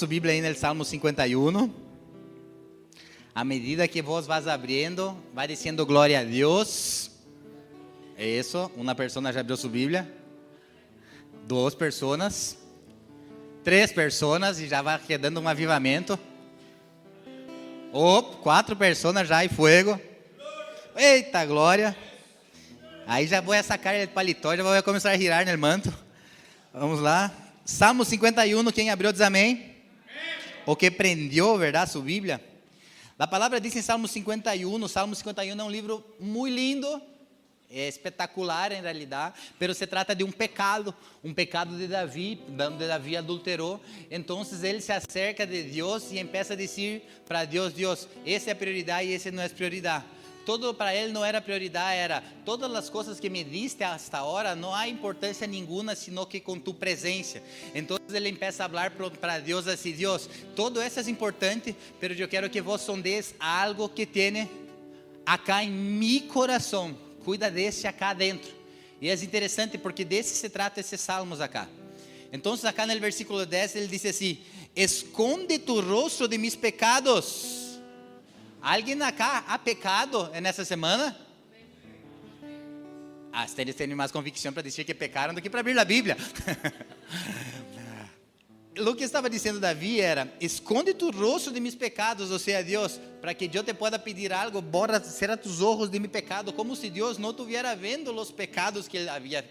Su Biblia ahí en el Salmo 51. A medida que vos vas abriendo, va diciendo gloria a Dios. Eso, una persona ya abrió su Biblia. 2 personas. 3 personas y ya va quedando un avivamiento. 4 personas já hay fuego. Eita glória. Aí já vou sacar el paletó, já vou começar a girar no manto. Vamos lá. Salmo 51, quem abriu diz amém. O que prendió, ¿verdad? Su Biblia. La palabra dice en Salmo 51. Salmo 51 es un libro muy lindo, espectacular en realidad, pero se trata de un pecado de David, donde David adulteró. Entonces él se acerca de Dios y empieza a decir para Dios: Dios, esa es prioridad y esa no es prioridad. Todo para él no era prioridad, era todas las cosas que me diste hasta ahora, no hay importancia ninguna, sino que con tu presencia. Entonces él empieza a hablar para Dios así: Dios, todo eso es importante, pero yo quiero que vos sondees algo que tiene acá en mi corazón. Cuida desse acá adentro. Y es interesante porque de ese se trata esses salmos acá. Entonces acá en el versículo 10 él dice así: esconde tu rostro de mis pecados. ¿Alguien acá ha pecado en esta semana? Ustedes tienen más convicción para decir que pecaron do que para abrir a Bíblia. Lo que estava dizendo Davi era: esconde tu rostro de mis pecados, ou seja, Deus, para que eu te pueda pedir algo, borra será tus ojos de mi pecado, como se Deus não estuviera vendo os pecados que ele havia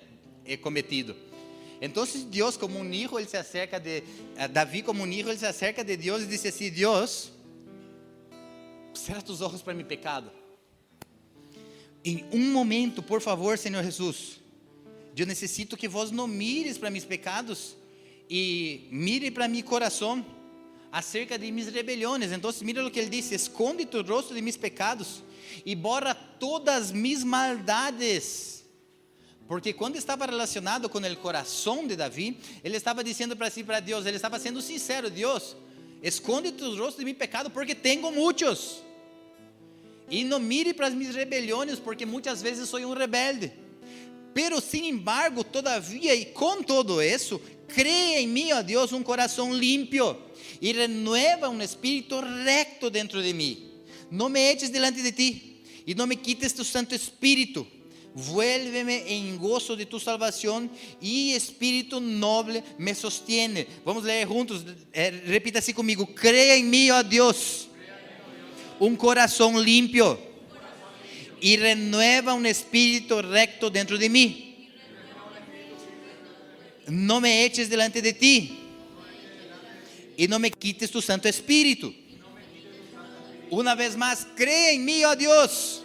cometido. Então, Deus como um hijo, ele se acerca de Davi como um hijo, ele se acerca de Deus e diz assim: Deus, será tus ojos para mi pecado. Em um momento, por favor, Senhor Jesus, eu necessito que vos não mires para mis pecados e mire para mi coração acerca de mis rebeliones. Então, mira o que ele disse: esconde tu rostro de mis pecados e borra todas mis maldades. Porque quando estava relacionado com o coração de Davi, ele estava dizendo para si, para Deus, ele estava sendo sincero: Deus, esconde tu rostro de mi pecado porque tenho muitos. E não mire para as minhas rebeliões, porque muitas vezes sou um rebelde. Pero, sin embargo, todavia e com todo isso, crea em mim, ó Deus, um coração limpio e renueva um espírito recto dentro de mim. Não me eches delante de ti e não me quites tu Santo Espírito. Vuélveme em gozo de tu salvação e espírito noble me sostiene. Vamos ler juntos, repita assim comigo: crea em mim, ó Deus, um coração limpio e renueva um espírito recto dentro de mim. Não me eches delante de ti e não me quites tu Santo Espírito. Uma vez mais, crea em mim, ó Deus,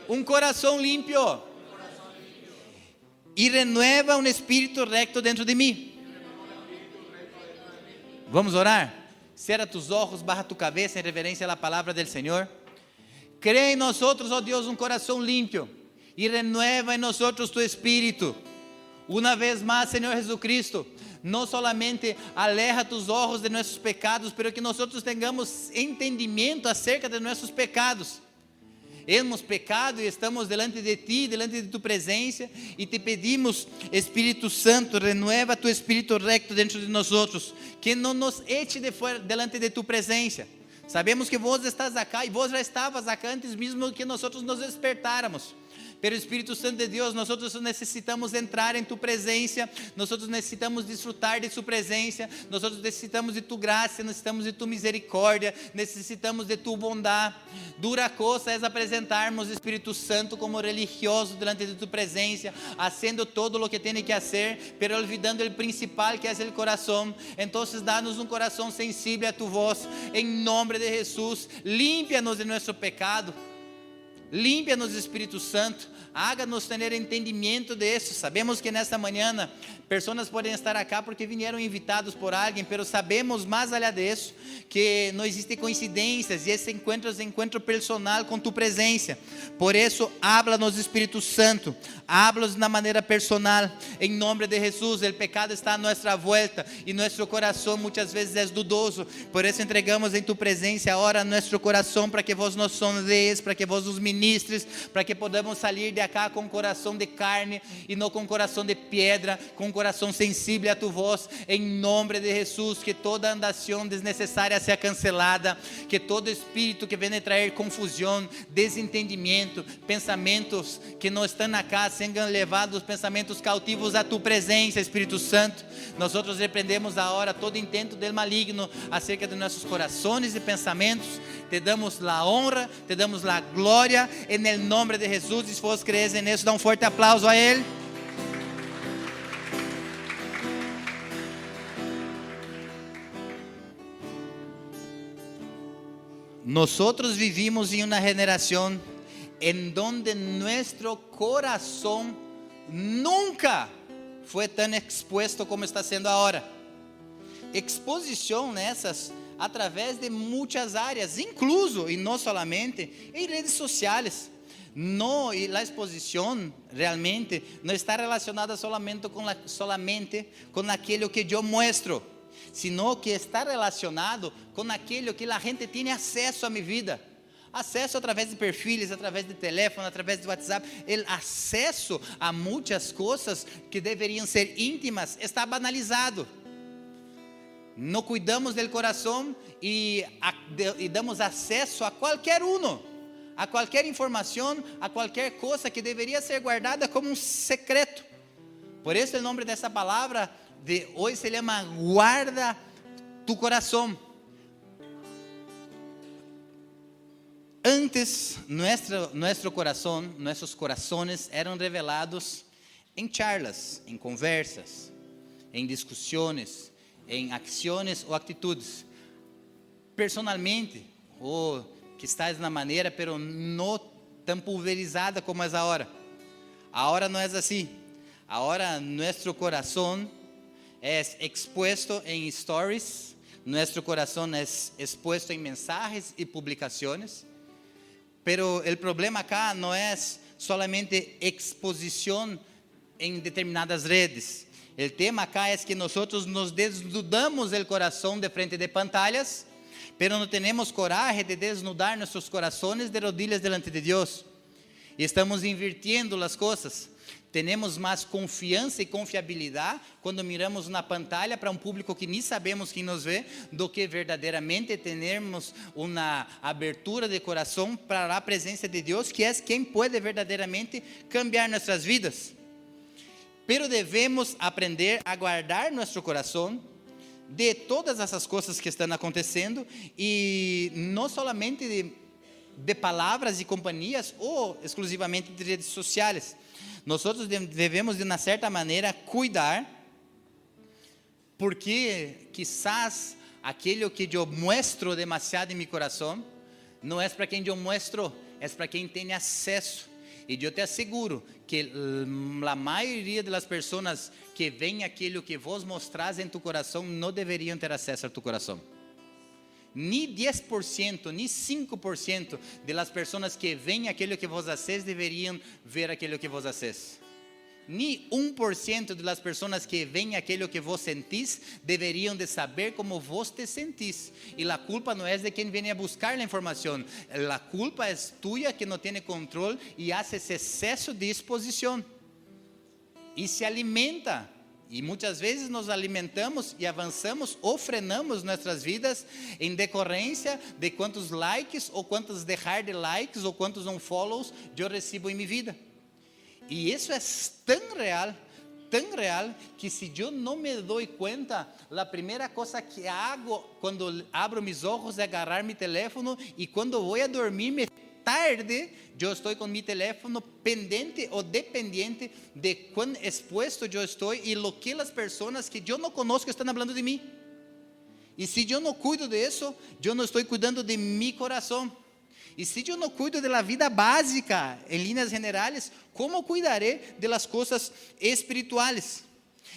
um coração limpio e renueva um espírito recto dentro de mim. Vamos orar? Cierra tus ojos, baja tu cabeza en reverencia a la palabra del Señor. Crea en nosotros, oh Dios, un corazón limpio y renueva en nosotros tu espíritu. Una vez más, Señor Jesucristo, no solamente aleja tus ojos de nuestros pecados, pero que nosotros tengamos entendimiento acerca de nuestros pecados. Hemos pecado e estamos delante de ti, delante de tu presença, e te pedimos, Espírito Santo, renueva tu espírito recto dentro de nós outros, que não nos eche delante de tu presença. Sabemos que vos estás acá e vos já estavas acá antes mesmo que nós nos despertáramos. Pero Espírito Santo de Deus, nós necessitamos entrar em tu presença, nós necessitamos desfrutar de sua presença, nós necessitamos de tu graça, necessitamos de tu misericórdia, necessitamos de tu bondade. Dura coisa é apresentarmos Espírito Santo como religioso delante de tu presença, haciendo todo o que tem que fazer, pero olvidando o principal que é o coração. Então, dá-nos um coração sensível a tu voz, em nome de Jesus. Límpia-nos de nosso pecado. Límpia-nos, Espírito Santo, háganos ter entendimento disso. Sabemos que nesta manhã pessoas podem estar acá porque vieram invitados por alguém, pero sabemos mais allá disso que não existe coincidências e esse encontro é encontro personal com tu presença. Por isso, háblanos, Espírito Santo, Háblanos de una manera personal. En nombre de Jesús, el pecado está a nuestra vuelta y nuestro corazón muchas veces es dudoso. Por eso entregamos en tu presencia ahora nuestro corazón para que vos nos sondees, para que vos nos ministres, para que podamos salir de acá con corazón de carne y no con corazón de piedra, con corazón sensible a tu voz. En nombre de Jesús, que toda andación desnecessária sea cancelada, que todo espírito que venha trazer confusão, desentendimento, pensamentos que não estão acá, sejam levados, pensamentos cautivos a tu presença, Espírito Santo. Nós repreendemos agora todo intento del maligno acerca de nossos corações e pensamentos. Te damos a honra, te damos a glória, em el nome de Jesus. E se vos crees en eso, dá forte aplauso a Ele. Nosotros vivimos en una generación en donde nuestro corazón nunca fue tan expuesto como está siendo ahora. Exposición nessas a través de muchas áreas, incluso y no solamente en redes sociales. No, y la exposición realmente no está relacionada solamente con aquello que yo muestro, sino que está relacionado com aquilo que a gente tem acesso à minha vida. Acesso através de perfis, através de telefone, através de WhatsApp. O acesso a muitas coisas que deveriam ser íntimas está banalizado. Não cuidamos do coração e damos acesso a qualquer a qualquer informação, a qualquer coisa que deveria ser guardada como um secreto. Por isso o nome dessa palavra de hoy se llama guarda tu corazón. Antes nuestro corazón, nuestros corazones eran revelados en charlas, en conversas, en discusiones, en acciones o actitudes. Personalmente, o que estás na maneira, pero no tan pulverizada como es ahora. Ahora no es así. Ahora nuestro corazón es expuesto en stories, nuestro corazón es expuesto en mensajes y publicaciones, pero el problema acá no es solamente exposición en determinadas redes. El tema acá es que nosotros nos desnudamos el corazón de frente de pantallas, pero no tenemos coraje de desnudar nuestros corazones de rodillas delante de Dios. Y estamos invirtiendo las cosas. Temos mais confiança e confiabilidade quando miramos na pantalla para um público que nem sabemos quem nos vê, do que verdadeiramente termos uma abertura de coração para a presença de Deus, que é quem pode verdadeiramente cambiar nossas vidas. Pero devemos aprender a guardar nosso coração de todas essas coisas que estão acontecendo, e não somente de palavras e companhias ou exclusivamente de redes sociais. Nós devemos de uma certa maneira cuidar, porque quizás aquilo que eu mostro demasiado em meu coração não é para quem eu mostro, é para quem tem acesso. E eu te asseguro que a maioria das pessoas que veem aquilo que vos mostras em tu coração não deveriam ter acesso a tu coração. Ni 10%, ni 5% de las pessoas que veem aquilo que vos haces deveriam ver aquilo que vos haces. Ni 1% de las pessoas que veem aquilo que vos sentís deveriam de saber como vos te sentís. E a culpa não é de quem vem a buscar a informação. A culpa é tuya que não tem controle e hace esse excesso de exposição. E se alimenta. E muitas vezes nos alimentamos e avançamos ou frenamos nossas vidas em decorrência de quantos likes ou quantos deixar de likes ou quantos unfollows eu recebo em minha vida. E isso é tão real, que se eu não me dou conta, a primeira coisa que hago quando abro meus olhos é agarrar meu telefone, e quando vou a dormir tarde, eu estou com meu telefone pendente ou dependiente de quão exposto eu estou e lo que as pessoas que eu não conheço estão falando de mim. E se eu não cuido disso, eu não estou cuidando de meu coração. E se eu não cuido da vida básica, em linhas generais, como cuidarei das coisas espirituais?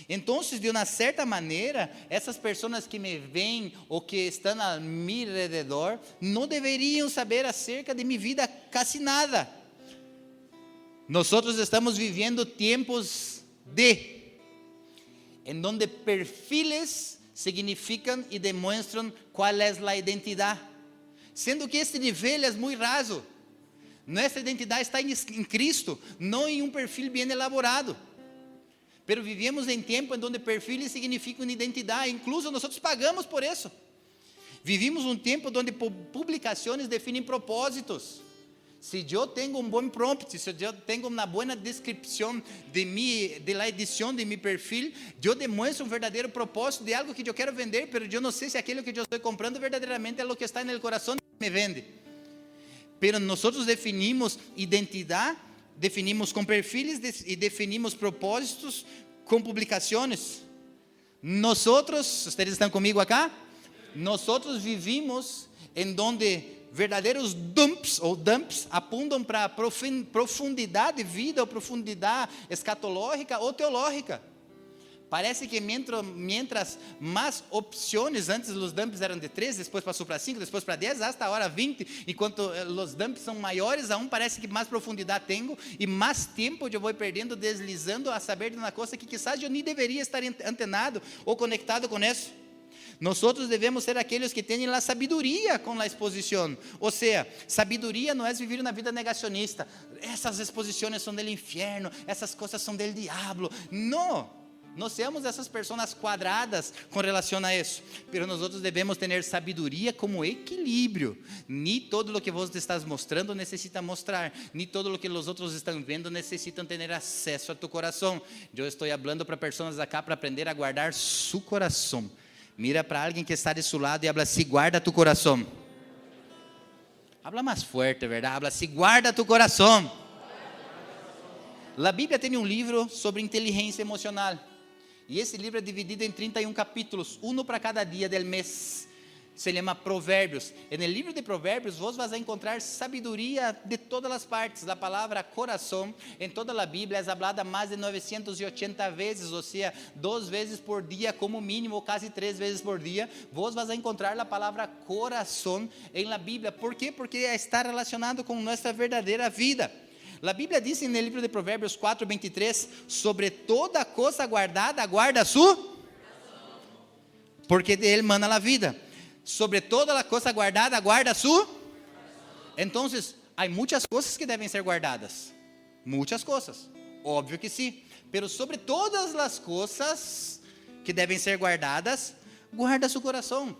Então, de uma certa maneira, essas pessoas que me veem ou que estão ao meu redor não deveriam saber acerca de minha vida quase nada. Nosotros estamos viviendo tiempos en donde perfiles significan y demuestran cuál es la identidad, sendo que este nivel es muy raso. Nuestra identidad está en Cristo, no en un perfil bien elaborado. Pero vivimos em tempo em donde perfiles significam identidade, incluso nós pagamos por isso. Vivimos um tempo onde publicações definem propósitos. Se eu tenho um bom prompt, se eu tenho uma boa descrição de la edição de meu perfil, eu demonstro um verdadeiro propósito de algo que eu quero vender, mas eu não sei se aquilo que eu estou comprando verdadeiramente é o que está no coração que me vende. Pero nós definimos identidade, definimos com perfiles e definimos propósitos com publicações. Vocês estão comigo acá? Nós vivimos em donde verdadeiros dumps apontam para profundidade de vida ou profundidade escatológica ou teológica. Parece que mientras más opciones, antes los dumps eran de 3, después pasó para 5, después para 10, hasta ahora 20, enquanto los dumps son mayores, aún parece que más profundidad tengo y más tiempo yo voy perdiendo deslizando a saber de una cosa que quizás yo ni debería estar antenado o conectado con eso. Nosotros devemos ser aqueles que têm a sabedoria com a exposição. Ou seja, sabedoria não é viver uma vida negacionista. Essas exposições são do inferno, essas coisas são do diabo. Não. Não seamos essas pessoas quadradas com relação a isso, mas nós devemos ter sabedoria como equilíbrio. Nem todo o que você está mostrando necessita mostrar, nem todo o que os outros estão vendo necessitam ter acesso a tu coração. Eu estou falando para pessoas acá para aprender a guardar su coração. Mira para alguém que está de seu lado e habla assim: guarda tu coração. Habla mais forte, verdade? Habla assim: guarda tu coração. A Bíblia tem um livro sobre inteligência emocional. E esse livro é dividido em 31 capítulos, um para cada dia do mês. Se chama Provérbios. E no livro de Provérbios, você vai encontrar sabedoria de todas as partes. A palavra coração, em toda a Bíblia, é falada mais de 980 vezes, ou seja, 2 vezes por dia como mínimo, ou quase 3 vezes por dia. Você vai encontrar a palavra coração em la Bíblia. Por quê? Porque está relacionado com nossa verdadeira vida. A Bíblia diz no livro de Provérbios 4:23, sobre toda coisa guardada, guarda porque de ele mana a vida. Sobre toda a coisa guardada, guarda Então, há muitas coisas que devem ser guardadas. Muitas coisas, óbvio que sim. Pero sobre todas as coisas que devem ser guardadas, guarda seu coração.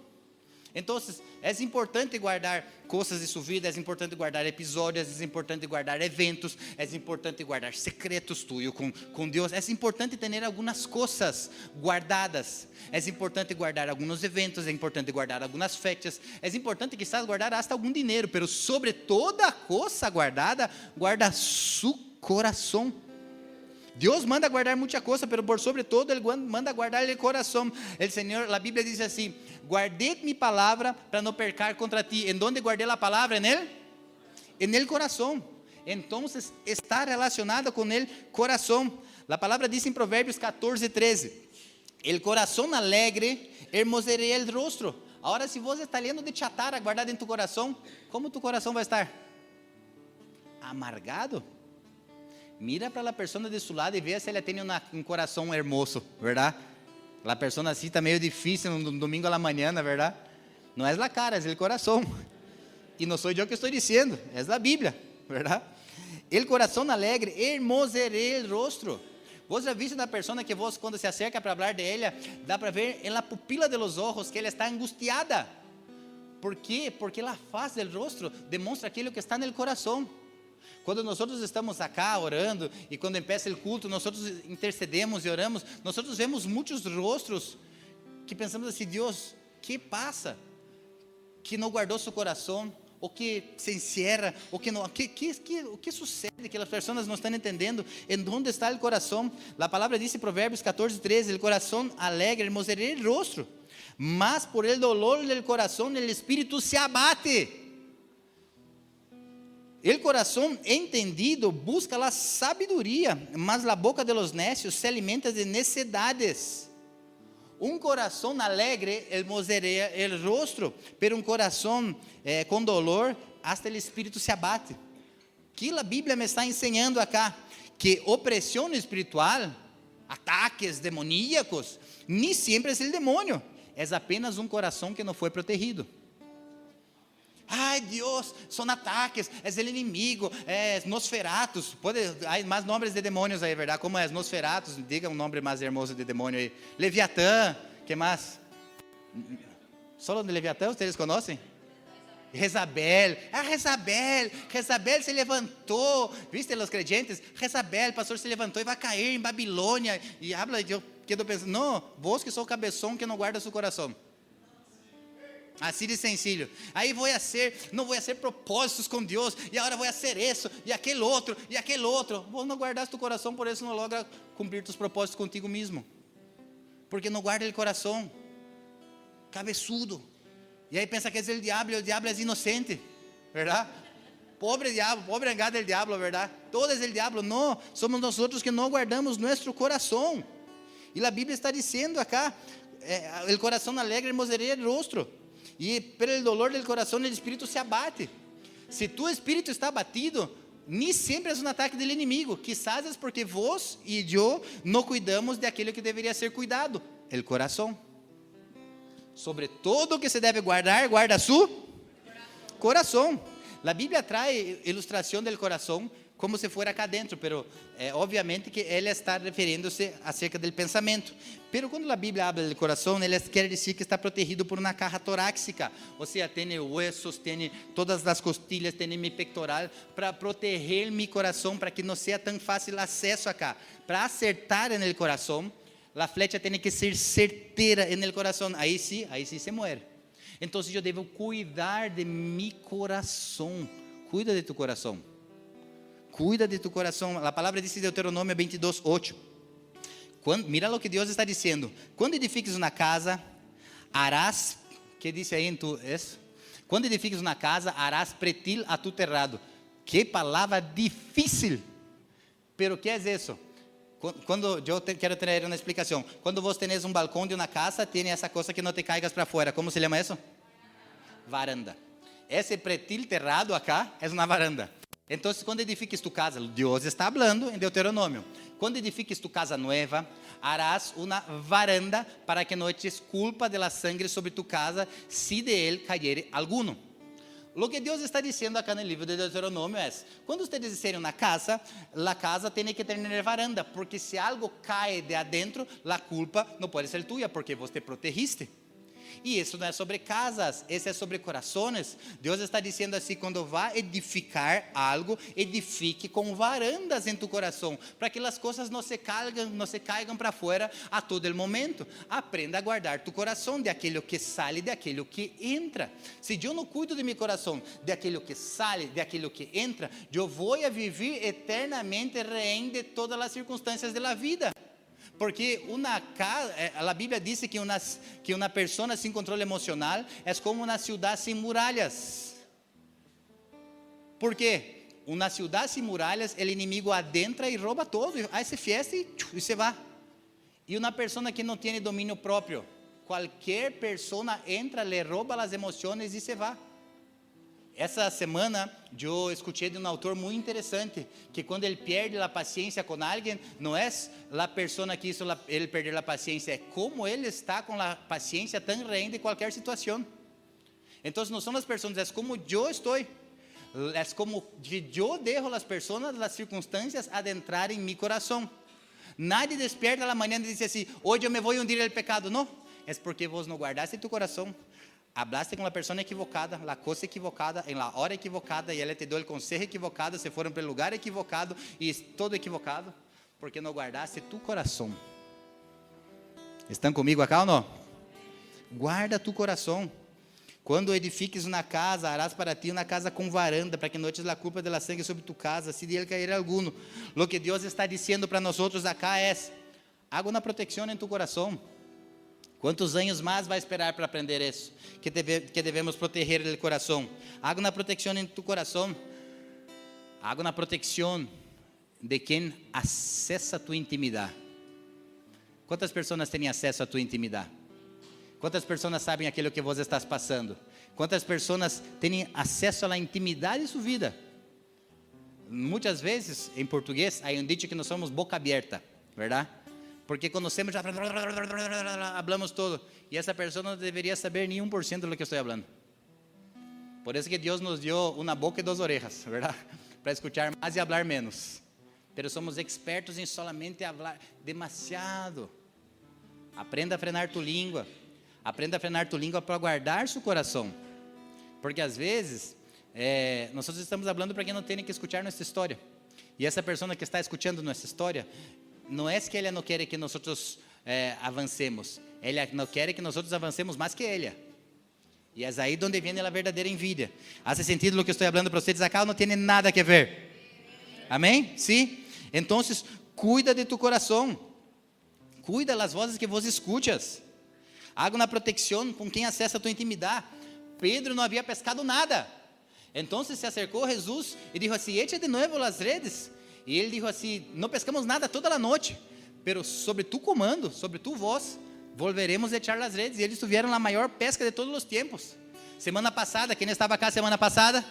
Então, é importante guardar coisas de sua vida, é importante guardar episódios, é importante guardar eventos, é importante guardar secretos tuyos com Deus, é importante ter algumas coisas guardadas, é importante guardar alguns eventos, é importante guardar algumas fechas, é importante quizás guardar hasta algum dinheiro, pero sobre toda coisa guardada, guarda su coração. Deus manda guardar muita coisa, pero por sobre todo Ele manda guardar o coração. El Senhor, a Bíblia diz assim: guardei minha palavra para não pecar contra ti. ¿En dónde guardei a palavra? En el coração. Então está relacionado com el coração. A palavra diz em Provérbios 14:13: el coração alegre hermoseará el rostro. Agora, se você está lendo de chatara guardado em tu coração, como tu coração vai estar? Amargado? Mira para a pessoa de seu lado e vê se ela tem um coração hermoso, verdade? A pessoa assim está meio difícil no domingo à manhã, verdade? Não é a cara, é o coração. E não sou eu que estou dizendo, é a Bíblia, verdade? El coração alegre hermoseará o rostro. Você já viu na pessoa que você, quando se acerca para falar de ela, dá para ver na pupila de los ojos que ela está angustiada. ¿Por quê? Porque a faz do rosto demonstra aquilo que está no coração. Quando nós estamos acá orando e quando empieza o culto, nós intercedemos e oramos, nós vemos muitos rostos que pensamos assim: Deus, que passa? Que não guardou seu coração, ou que se encierra, ou que não, o que sucede? Que as pessoas não estão entendendo em onde está o coração. A palavra diz em Provérbios 14:13: o coração alegre hermoseará o rostro, mas por el dolor del coração el espírito se abate. El coração entendido busca a sabedoria, mas a boca de los necios se alimenta de necedades. Um coração alegre hermoseará el rostro, pero um coração com dolor, hasta el espírito se abate. que a Bíblia me está ensinando acá? Que opressão espiritual, ataques demoníacos, nem sempre é o demônio, é apenas um coração que não foi protegido. Ai Deus, são ataques, é o inimigo, é Nosferatus, há mais nomes de demônios aí, verdade? Como é Nosferatus? Diga um nome mais hermoso de demônio aí. Leviatã, que mais? Só de Leviatã, vocês conhecem? Jezabel, Jezabel se levantou, viste os crentes? Jezabel, pastor, se levantou e vai cair em Babilônia, e habla, eu quedo pensando, não, vos que sou cabeção que não guarda seu coração, assim de sencillo, aí não vou fazer propósitos com Deus, e agora vou fazer isso, e aquele outro, vos não guardas tu coração, por isso não logra cumprir tus propósitos contigo mesmo, porque não guarda o coração, cabeçudo. E aí pensa que é o diabo é inocente, verdade? Pobre diabo, pobre angado del diablo, verdade? Todo é o diabo, não, somos nós outros que não guardamos nosso coração. E a Bíblia está dizendo acá, o coração alegre hermosería el rostro, e pelo dolor del coração o espírito se abate. Se tu espírito está abatido, nem sempre é um ataque do inimigo, quizás é porque vos e eu não cuidamos de aquilo que deveria ser cuidado, o coração. Sobre todo o que se deve guardar, guarda su coração. A Bíblia traz ilustração do coração como se fosse acá dentro, pero obviamente que ela está referindo-se acerca do pensamento. Pero quando a Bíblia habla do coração, ela quer dizer que está protegido por uma caja torácica, ou seja, tem huesos, tem todas as costilhas, tem mi pectoral, para proteger meu coração, para que não seja tão fácil acesso acá. Para acertar no coração, a flecha tem que ser certeira no coração, aí sim se muere. Então eu devo cuidar de mi coração. Cuida de tu coração. Cuida de tu coração. A palavra diz em Deuteronômio 22:8. Mira o que Deus está dizendo. Quando edifiques uma casa, harás, que diz aí em tu isso? Quando edifiques uma casa, harás pretil a tu terrado. Que palavra difícil. Pero que é isso? Quando eu quero ter uma explicação. Quando vos tenés um balcão de uma casa, tem essa coisa que não te caigas para fora. Como se chama isso? Varanda. Esse pretil terrado acá é uma varanda. Então, quando edifiques tu casa, Deus está falando em Deuteronômio. Quando edifiques tu casa nova, harás uma varanda para que não eches culpa de la sangre sobre tu casa, se de ele caiere alguno. O que Deus está dizendo acá no livro de Deuteronômio é: quando vocês disserem na casa, a casa tem que ter varanda, porque se algo cai de adentro, a culpa não pode ser tua, porque você protegiste. E isso não é sobre casas, isso é sobre corações. Deus está dizendo assim: quando vai edificar algo, edifique com varandas em tu coração, para que as coisas não se caigam para fora a todo el momento. Aprenda a guardar tu coração de aquilo que sai, de aquilo que entra. Se eu não cuido de meu coração, de aquilo que sai, de aquilo que entra, eu vou a viver eternamente rehén de todas as circunstâncias da vida. Porque a Bíblia diz que uma pessoa sem controle emocional é como uma cidade sem muralhas. Por quê? Uma cidade sem muralhas, o inimigo adentra e rouba todo. Aí se fiesta e se vai. E uma pessoa que não tem domínio próprio, qualquer pessoa entra, le rouba as emoções e se vai. Essa semana eu escutei de um autor muito interessante, que quando ele perde a paciência com alguém, não é a pessoa que hizo ele perder a paciência, é como ele está com a paciência tão rehén de qualquer situação. Então não são as pessoas, é como eu estou, é como eu deixo as pessoas, as circunstâncias adentrar em meu coração. Nadie despierta a manhã e diz assim: hoje eu me vou hundir no pecado. Não, é porque vos não guardaste tu coração. Hablaste com a pessoa equivocada, la cosa equivocada, em la hora equivocada, e ela te deu o conselho equivocado, se foram para o lugar equivocado, e todo equivocado, porque não guardaste tu coração. Estão comigo acá ou não? Guarda tu coração. Quando edifiques uma casa, harás para ti uma casa com varanda, para que não eches a culpa de la sangue sobre tu casa, se de ele cair alguno. Lo que Deus está dizendo para nós outros acá é: haga uma proteção em tu coração. Quantos anos mais vai esperar para aprender isso? Que devemos proteger o coração. Haga uma proteção em tu coração. Haga uma proteção de quem acessa tu intimidade. Quantas pessoas têm acesso a tu intimidade? Quantas pessoas sabem aquilo que você está passando? Quantas pessoas têm acesso à intimidade de sua vida? Muitas vezes, em português, há um dicho que nós somos boca aberta, verdade? Porque conhecemos, já hablamos todo. E essa pessoa não deveria saber nem 1% do que eu estou falando. Por isso que Deus nos deu uma boca e 2 orejas, verdade? Para escutar mais e falar menos. Pero somos expertos em solamente falar demasiado. Aprenda a frenar tu língua. Aprenda a frenar tu língua para guardar seu coração. Porque às vezes, nós estamos falando para quem não tem que escutar nossa história. E essa pessoa que está escutando nossa história, não é que ela não quer que nós avancemos. Ela não quer que nós avancemos mais que ela. E é aí onde vem a verdadeira envidia. Hace sentido o que estou falando para vocês acá? Não tem nada a ver. Amém? Sim? Então, cuida de tu coração. Cuida das vozes que vos escuchas. Haga uma proteção com quem acessa a tua intimidade. Pedro não havia pescado nada. Então se acercou a Jesus e disse assim: echa de novo as redes. E ele disse assim: não pescamos nada toda a noite, pero sobre tu comando, sobre tu voz, volveremos a echar as redes. E eles tiveram a maior pesca de todos os tempos. Semana passada, quem estava cá semana passada?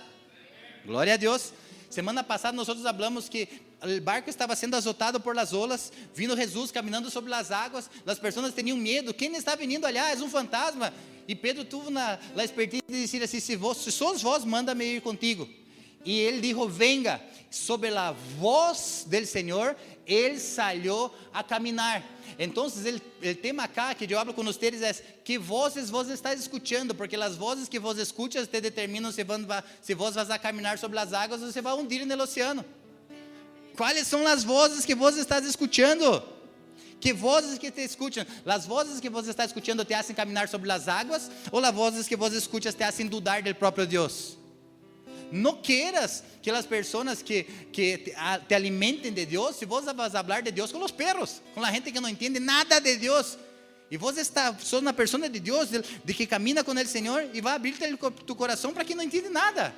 Glória a Deus. Semana passada nós falamos que o barco estava sendo azotado por las olas, vindo Jesus caminhando sobre as águas, as pessoas tinham medo. Quem está vindo allá? É um fantasma. E Pedro teve a expertise de dizer assim: se sos vós, manda-me ir contigo. E ele disse: venga. Sobre a voz do Senhor, ele saiu a caminhar. Então, o tema acá que eu hablo com vocês é: que vozes vos estás escutando? Porque as vozes que vos escuchas te determinam se vos vas a caminhar sobre as águas ou se vai hundir no oceano. Quais são as vozes que vos estás escutando? Que vozes que te escutam? As vozes que vos está escutando te hacen caminhar sobre as águas, ou as vozes que vos escuchas te hacen dudar do próprio Deus? Não queiras que as pessoas que te alimentem de Deus, se vos vas a falar de Deus com os perros, com a gente que não entende nada de Deus, e vos sos uma pessoa de Deus, de que camina com o Senhor, e vai abrir tu coração para quem não entende nada.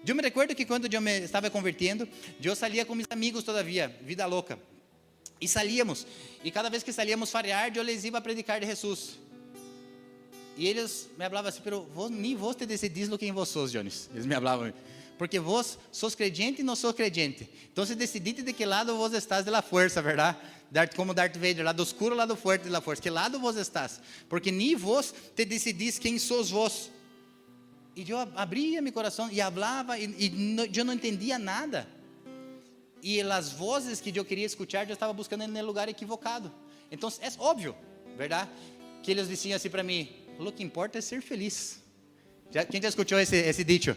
Eu me recuerdo que quando eu me estava convertendo, eu saía com meus amigos todavia, vida louca, e salíamos, e cada vez que salíamos farear, eu les ia a predicar de Jesus. E eles me falavam assim: pero nem vos te decidis lo quem vos sos, Jones. Eles me falavam, porque vos sos crente e não sou crente. Então se decidite de que lado vos estás de la força, verdade? Como Darth Vader, lado oscuro, lado forte de la força. Que lado vos estás? Porque nem vos te decidis quem sos vos. E eu abria meu coração e falava, e eu não entendia nada. E as vozes que eu queria escutar, eu estava buscando no lugar equivocado. Então é óbvio, verdade? Que eles diziam assim para mim: o que importa é ser feliz. Quem já escutou esse dicho?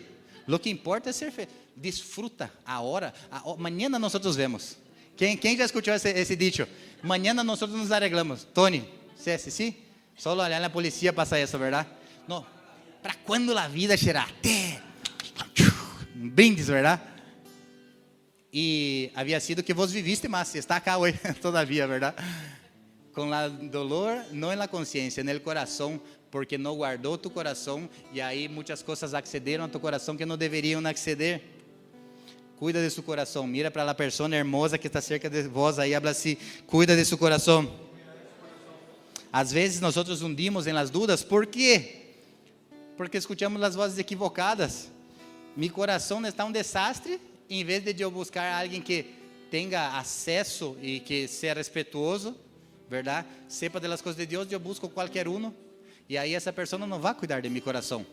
O que importa é ser feliz. Disfruta a hora. Amanhã nós vemos. Quem já escutou esse dicho? Amanhã nós nos arreglamos. Tony, sí, sí? Só olhar na polícia passa isso, verdade? Não. Para quando a vida será? Brindes, verdade? E havia sido que vos viviste mais. Está cá hoje, todavia, verdade? Com o dolor, não na consciência, no coração, porque não guardou tu coração, e aí muitas coisas accederam a tu coração que não deveriam acceder. Cuida de su coração, mira para a pessoa hermosa que está cerca de vós, aí habla assim: cuida de su coração. Às vezes nós hundimos em las dudas, ¿por quê? Porque escutamos as vozes equivocadas. Mi coração está um desastre, em vez de eu buscar alguém que tenha acesso e que seja respetuoso, verdade? Sepa das coisas de Deus, eu busco qualquer um. E aí essa pessoa não vai cuidar de meu coração.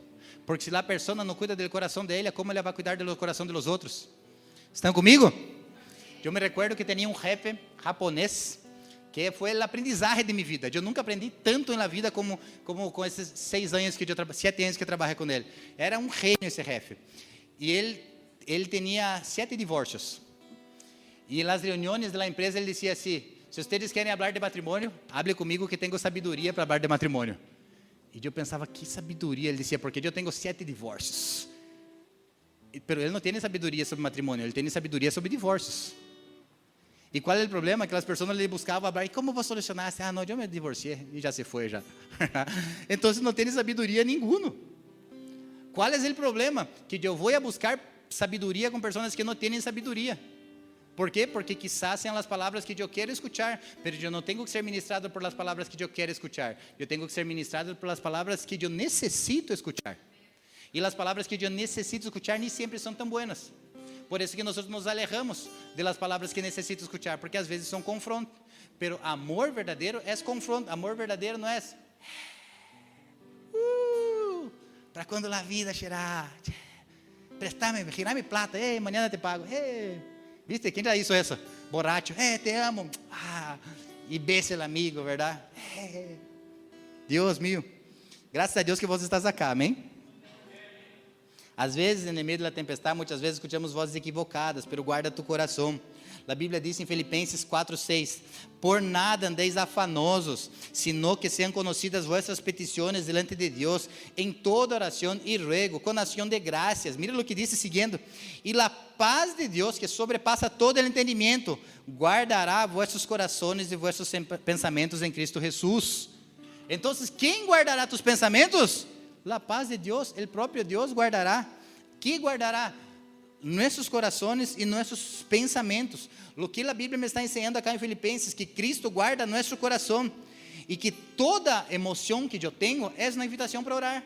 Porque se a pessoa não cuida do coração dele, como ela vai cuidar do coração dos outros? Estão comigo? Eu me recuerdo que tinha um jefe japonês, que foi o aprendizagem de minha vida. Eu nunca aprendi tanto na vida como com esses 7 anos que eu trabalhei com ele. Era um gênio esse jefe. E ele tinha 7 divórcios. E nas reuniões da empresa ele dizia assim: se vocês querem falar de matrimônio, hable comigo que tenho sabedoria para falar de matrimônio. E eu pensava: que sabedoria? Ele dizia: porque eu tenho 7 divórcios. Mas ele não tem sabedoria sobre matrimônio, ele tem sabedoria sobre divórcios. E qual é o problema? Aquelas pessoas lhe buscavam falar: e como vou solucionar? Assim, não, eu me divorciei e já se foi já. Então não tem sabedoria nenhuma. Qual é o problema? Que eu vou buscar sabedoria com pessoas que não têm sabedoria. ¿Por quê? Porque quizás sejam as palavras que eu quero escuchar, mas eu não tenho que ser ministrado por las palavras que eu quero escuchar. Eu tenho que ser ministrado por las palavras que eu necessito escuchar. E as palavras que eu necessito escuchar nem sempre são tão buenas. Por isso que nós nos alejamos de las palavras que necessito escuchar, porque às vezes são confronto. Pero amor verdadeiro é confronto. Amor verdadeiro não é para quando a vida cheirar, prestar-me, girar-me plata, amanhã te pago, viste, quem já hizo isso? Borracho, te amo, e besa o amigo, verdade? Deus meu, graças a Deus que você está acá, amém? Às vezes, no meio da tempestade, muitas vezes escutamos vozes equivocadas, pero guarda tu coração. A Bíblia diz em Filipenses 4:6: por nada andeis afanosos, sino que sean conocidas vuestras peticiones delante de Dios, en toda oración y ruego, con acción de gracias. Mira lo que dice siguiendo: y la paz de Dios, que sobrepasa todo el entendimiento, guardará vuestros corazones y vuestros pensamientos en Cristo Jesús. Entonces, ¿quién guardará tus pensamientos? La paz de Dios, el propio Dios guardará. ¿Qué guardará? Nossos corações e nossos pensamentos. O que a Bíblia me está ensinando acá em Filipenses, que Cristo guarda nosso coração e que toda emoção que eu tenho é uma invitação para orar.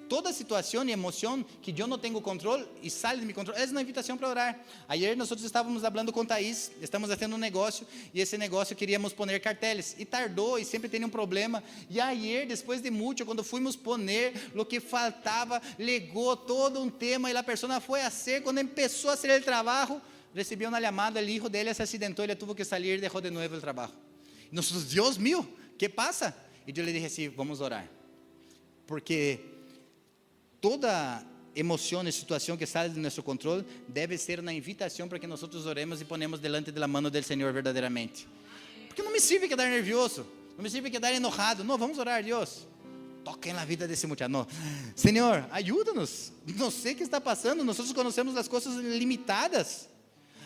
Toda situação e emoção que eu não tenho controle e sai de meu controle é uma invitação para orar. Ayer nós estávamos falando com Thaís, estamos fazendo um negócio e esse negócio queríamos poner carteles e tardou e sempre tem um problema. E ayer, depois de muito, quando fomos poner o que faltava, legou todo um tema e a pessoa foi a hacer. Quando começou a fazer o trabalho, recebeu uma chamada, o filho dele se acidentou, ele teve que sair e deixou de novo o trabalho. E nós, Deus meu, que passa? E eu lhe disse assim: vamos orar, porque toda emoção e situação que sai de nosso controle deve ser uma invitação para que nós oremos e ponemos delante da mão do Senhor verdadeiramente. Porque não me sirve quedar nervioso, não me sirve quedar enojado. Não, vamos orar, Deus. Toca na vida desse muchacho. Não. Senhor, ajuda-nos. Não sei o que está passando. Nós conhecemos as coisas limitadas.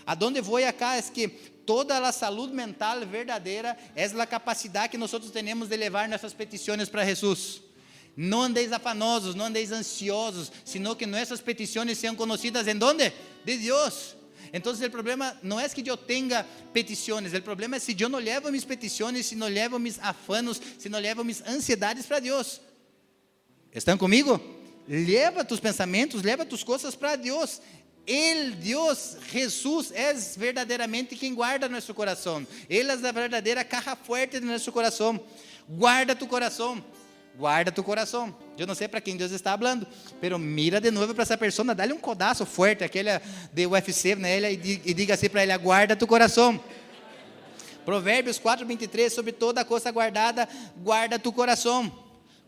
Aonde vou acá é que toda a saúde mental verdadeira é a capacidade que nós temos de levar nossas petições para Jesus. Não andeis afanosos, não andeis ansiosos, sino que nossas petições sejam conhecidas em donde? De Deus. Então, o problema não é que eu tenha petições, o problema é se eu não levo minhas petições, se não levo meus afanos, se não levo minhas ansiedades para Deus. Estão comigo? Leva tus pensamentos, leva tus coisas para Deus. Deus, Jesus, é verdadeiramente quem guarda nosso coração. Ele é a verdadeira caja forte de nosso coração. Guarda tu coração. Guarda tu coração. Eu não sei para quem Deus está falando, pero mira de novo para essa pessoa, dá-lhe um codaço forte, aquele de UFC nele, e diga assim para ele: guarda tu coração. Provérbios 4:23: sobre toda coisa guardada, guarda tu coração.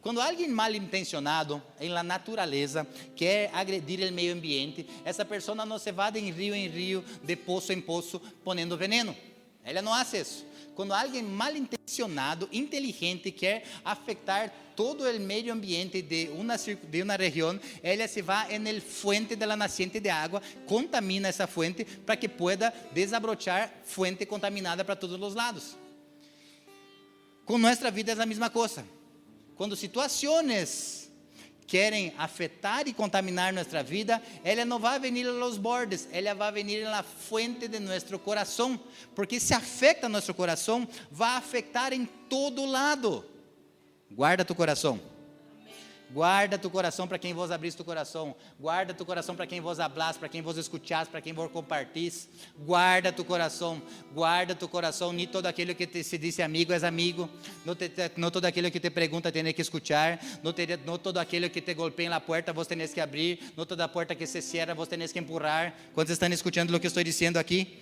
Quando alguém mal intencionado em la natureza quer agredir o meio ambiente, essa pessoa não se vai de rio em rio, de poço em poço, ponendo veneno. Ela não faz isso. Quando alguém mal intencionado, inteligente, quer afetar todo o meio ambiente de uma região, ela se vai na fuente da nascente de água, contamina essa fuente para que pueda desabrochar fuente contaminada para todos os lados. Com nossa vida é a mesma coisa. Quando situações querem afetar e contaminar nossa vida, ela não vai vir aos bordes, ela vai vir na fuente de nosso coração, porque se afeta nosso coração, vai afetar em todo lado. Guarda tu coração. Guarda tu coração para quem vos abriste tu coração. Guarda tu coração para quem vos hablas, para quem vos escuchas, para quem vos compartís. Guarda tu coração. Guarda tu coração. Nem todo aquele que se diz amigo é amigo. Não todo aquele que te pergunta tem que escuchar. Não todo aquele que te golpeia na porta vos tenés que abrir. Não toda porta que se cierra vos tenés que empurrar. Quantos estão escutando o que estou dizendo aqui?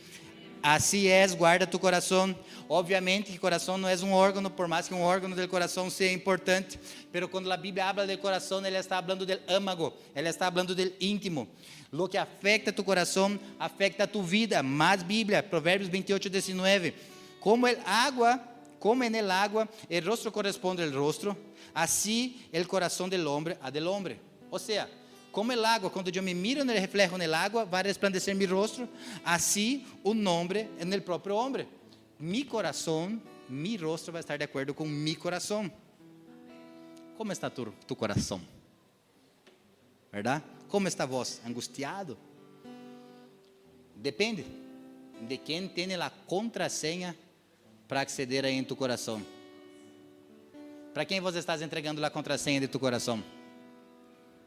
Assim é, guarda tu coração. Obviamente que o coração não é um órgão, por mais que um órgão do coração seja importante, mas quando a Bíblia habla do coração, ela está falando do âmago, ela está falando do íntimo. Lo que afecta tu coração, afecta tu vida. Mais Bíblia, Provérbios 28:19. Como en el agua, el rostro corresponde al rostro, assim el coração del hombre a del hombre. Ou seja, como el agua, quando eu me miro no reflejo no agua, vai resplandecer mi rostro, assim o nombre en el próprio hombre. Mi coração, mi rostro vai estar de acordo com mi coração. Como está tu coração? Verdade? Como está vos? Angustiado? Depende de quem tem a contrasenha para acceder aí em tu coração. Para quem você estás entregando a contrasenha de tu coração?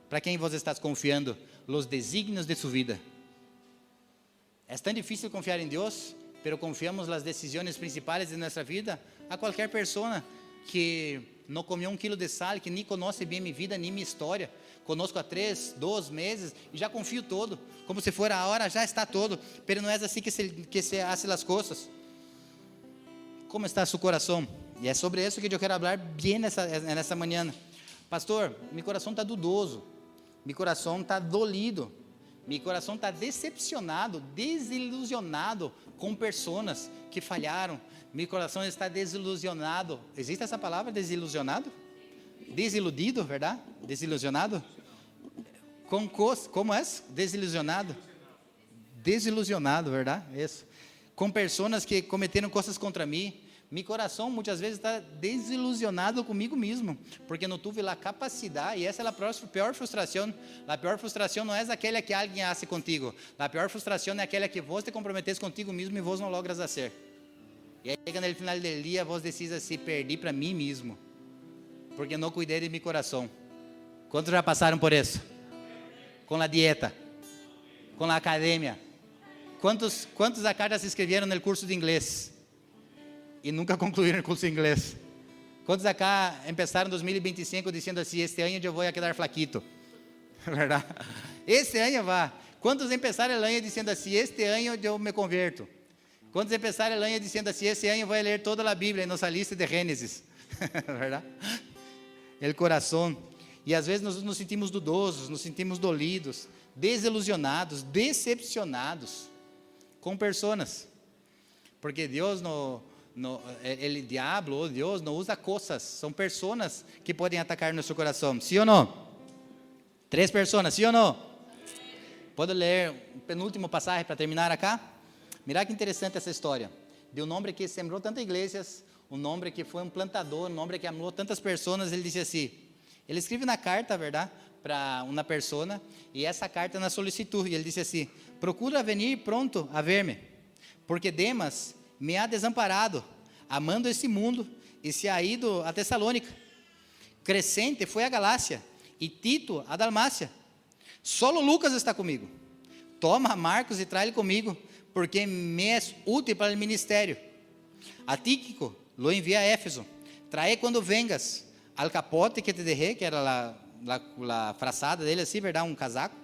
Para quem você está confiando os desígnios de sua vida? É tão difícil confiar em Deus, pero confiamos nas decisões principais de nossa vida a qualquer pessoa que não comeu 1 quilo de sal, que nem conhece bem minha vida, nem minha história. Conosco há 3, 2 meses e já confio todo, como se for a hora, já está todo, pero não é assim que se hace as coisas. Como está seu coração? E é sobre isso que eu quero falar bem nessa manhã. Pastor, meu coração está dudoso, meu coração está dolido, meu coração está decepcionado, desilusionado com pessoas que falharam. Meu coração está desilusionado. Existe essa palavra, desilusionado? Desiludido, verdade? Desilusionado? Como é? Desilusionado? Desilusionado, verdade? Isso. Com pessoas que cometeram coisas contra mim. Meu coração muitas vezes está desilusionado comigo mesmo, porque não tive a capacidade, e essa é a pior frustração. A pior frustração não é aquela que alguém hace contigo. A pior frustração é aquela que você te comprometes contigo mesmo e você não logras fazer. E aí, no final do dia, você decide assim: perdi para mim mesmo, porque não cuidei de meu coração. Quantos já passaram por isso? Com a dieta, com a academia. Quantos acá já se inscreveram no curso de inglês e nunca concluíram o curso de inglês? Quantos acá começaram em 2025 dizendo assim: este ano eu vou quedar flaquito? Verdade? Este ano vai. Quantos começaram o ano dizendo assim: este ano eu me converto? Quantos começaram o ano dizendo assim: este ano eu vou ler toda a Bíblia em nossa lista de Gênesis? Verdade? O coração. E às vezes nos sentimos dudosos, nos sentimos dolidos, desilusionados, decepcionados com pessoas, porque Deus o diabo ou Deus não usa coisas, são pessoas que podem atacar nosso coração, sim ou não? 3 pessoas, sim ou não? Posso ler o penúltimo passagem para terminar acá? Mira que interessante essa história, de um homem que sembrou tantas igrejas, um homem que foi um plantador, um homem que amou tantas pessoas. Ele disse assim, ele escreve na carta, verdade, para uma pessoa, e essa carta na solicitud, e ele disse assim: procura venir pronto a ver-me, porque Demas me ha desamparado, amando esse mundo, e se ha ido a Tessalônica. Crescente foi a Galácia, e Tito a Dalmácia. Solo Lucas está comigo. Toma a Marcos e traz-le comigo, porque me é útil para o ministério. A Tíquico lo envia a Éfeso. Trae quando vengas al capote que te dejé, que era a frazada dele, assim, verdade, um casaco,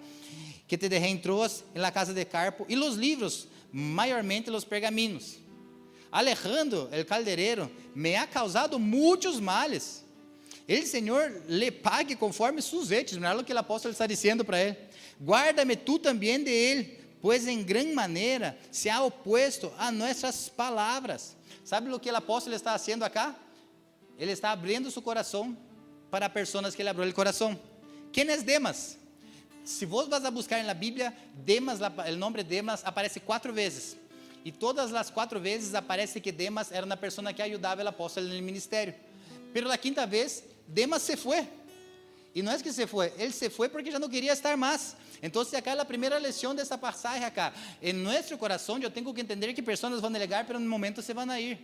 que te dejé em Troas, em la casa de Carpo, e los livros, maiormente los pergaminos. Alejandro, el caldereiro, me ha causado muitos males. El Senhor le pague conforme sus hechos. Mira o que o apóstolo está dizendo para ele. Guarda-me tu também de ele, pois em gran maneira se ha opuesto a nossas palavras. Sabe o que o apóstolo está fazendo acá? Ele está abrindo seu coração para pessoas que ele abriu o coração. Quem é Demas? Se você vas a buscar na Bíblia, Demas, o nome Demas aparece 4 vezes. E todas as 4 vezes aparece que Demas era uma pessoa que ajudava o apóstolo no ministério. Pero a 5ª vez, Demas se foi. E não é que se foi, ele se foi porque já não queria estar mais. Então, acá é a primeira lição dessa passagem acá. Em nosso coração, eu tenho que entender que pessoas vão negar, pero no momento se vão a ir.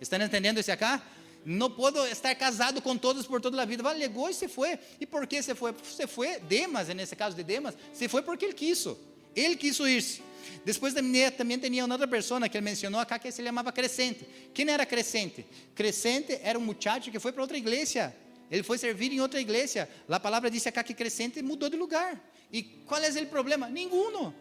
Estão entendendo isso acá? Não posso estar casado com todos por toda a vida. Negou e se foi. E por que se foi? Se foi, Demas, nesse caso de Demas, se foi porque ele quis. Ele quis ir-se. Depois também tinha outra pessoa que ele mencionou acá, que se chamava Crescente. Quem era Crescente? Crescente era um muchacho que foi para outra igreja. Ele foi servir em outra igreja. A palavra diz acá que Crescente mudou de lugar. E qual é o problema? Nenhum.